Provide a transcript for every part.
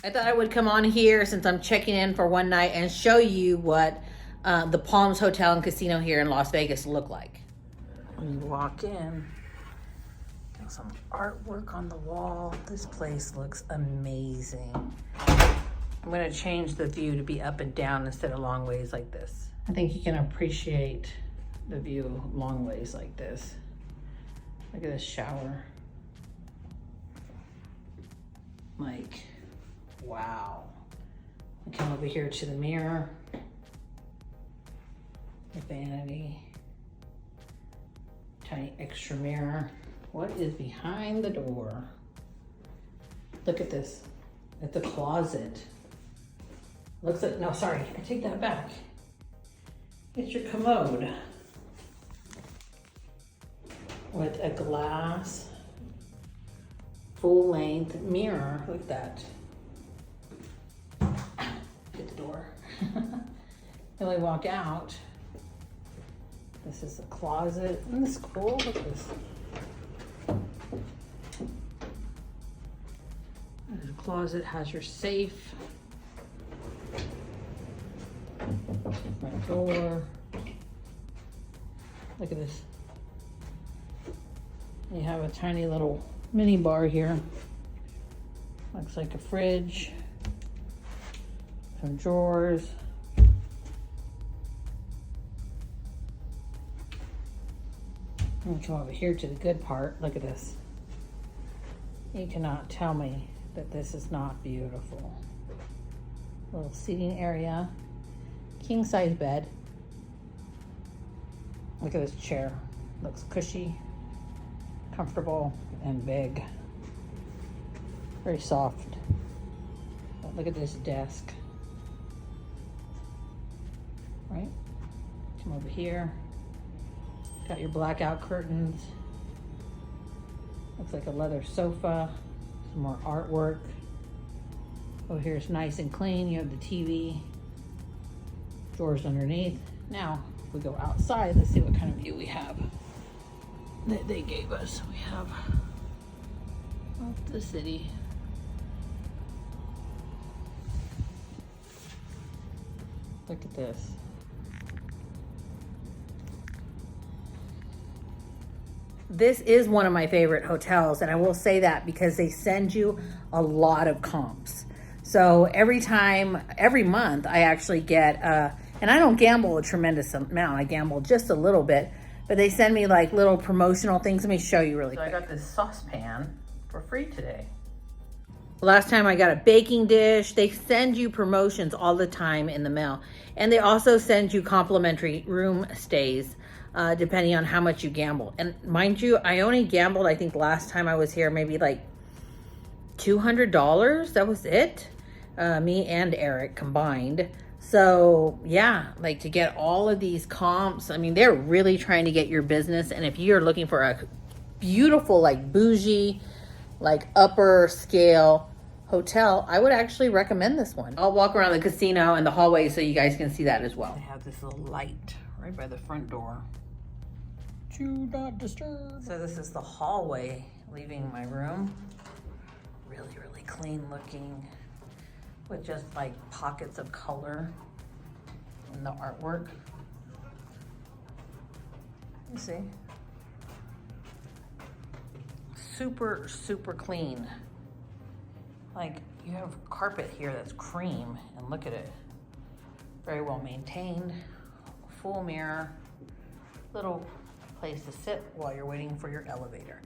I thought I would come on here since I'm checking in for one night and show you what the Palms Hotel and Casino here in Las Vegas look like. When you walk in, got some artwork on the wall. This place looks amazing. I'm gonna change the view to be up and down instead of long ways like this. I think you can appreciate the view long ways like this. Look at this shower. Like, wow. I come over here to the mirror. The vanity. Tiny extra mirror. What is behind the door? Look at this. It's a closet. Looks like, no, sorry, I take that back. It's your commode. With a glass, full-length mirror. Look at that. Get the door. Then we walk out. This is the closet. Isn't this cool? Look at this. The closet has your safe. Front door. Look at this. You have a tiny little mini bar here. Looks like a fridge. Some drawers. I'm gonna come over here to the good part. Look at this. You cannot tell me that this is not beautiful. Little seating area. King size bed. Look at this chair. Looks cushy, comfortable, and big. Very soft. But look at this desk. Right? Come over here. Got your blackout curtains. Looks like a leather sofa. Some more artwork. Oh, here's nice and clean. You have the TV. Drawers underneath. Now, if we go outside, let's see what kind of view we have that they gave us. We have the city. Look at this. This is one of my favorite hotels, and I will say that because they send you a lot of comps. So every month, I actually get, and I don't gamble a tremendous amount, I gamble just a little bit, but they send me like little promotional things. Let me show you really quick. I got this saucepan for free today. Last time I got a baking dish. They send you promotions all the time in the mail. And they also send you complimentary room stays, depending on how much you gamble. And mind you, I only gambled, I think last time I was here, maybe like $200. That was it. Me and Eric combined. So yeah, like to get all of these comps, I mean, they're really trying to get your business. And if you're looking for a beautiful, like bougie, like upper scale hotel, I would actually recommend this one. I'll walk around the casino and the hallway so you guys can see that as well. They have this little light right by the front door. Do not disturb. So this is the hallway leaving my room. Really, really clean looking with just like pockets of color in the artwork. You see? Super, super clean. Like you have carpet here that's cream and look at it. Very well maintained, full mirror, little place to sit while you're waiting for your elevator.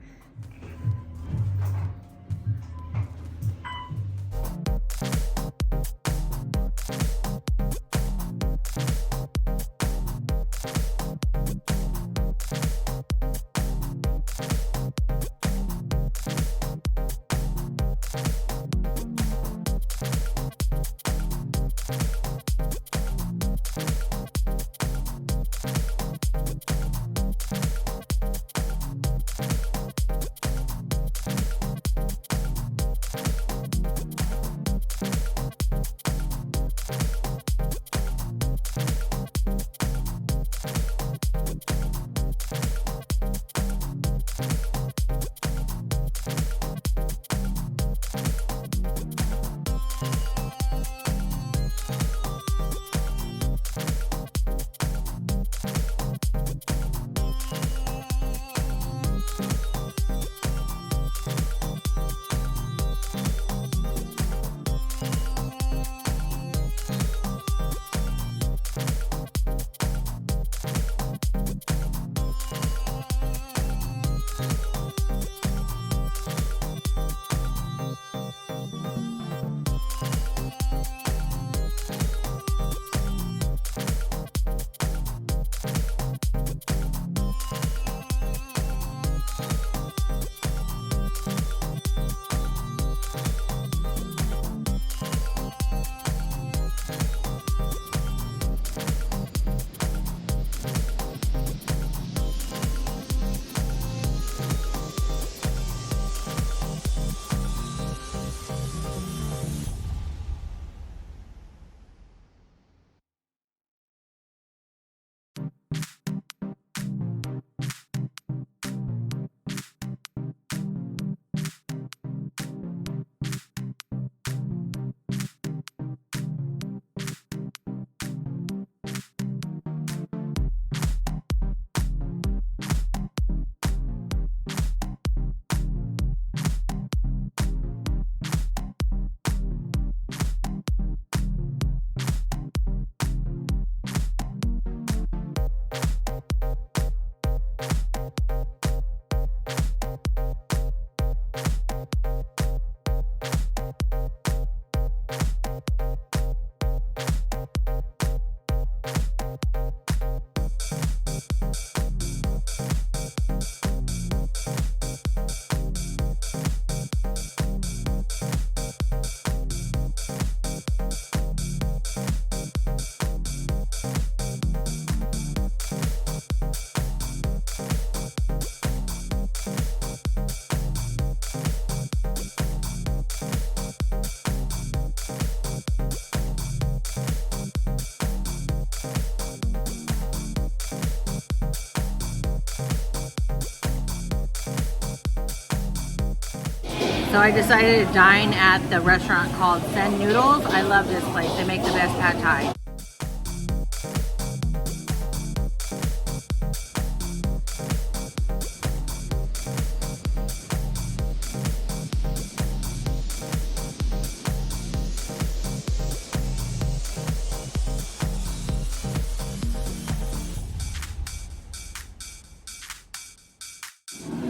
So I decided to dine at the restaurant called Sen Noodles. I love this place. They make the best pad thai.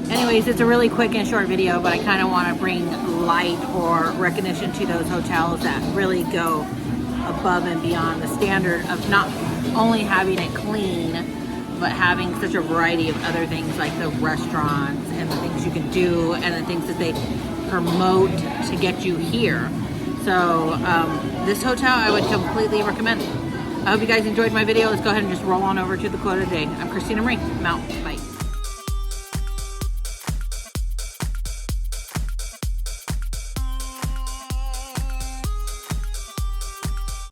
Anyways, it's a really quick and short video, but I kind of want to bring light or recognition to those hotels that really go above and beyond the standard of not only having it clean, but having such a variety of other things like the restaurants and the things you can do and the things that they promote to get you here. So this hotel I would completely recommend. I hope you guys enjoyed my video. Let's go ahead and just roll on over to the quote of the day. I'm Christina Marie. I'm out. Bye.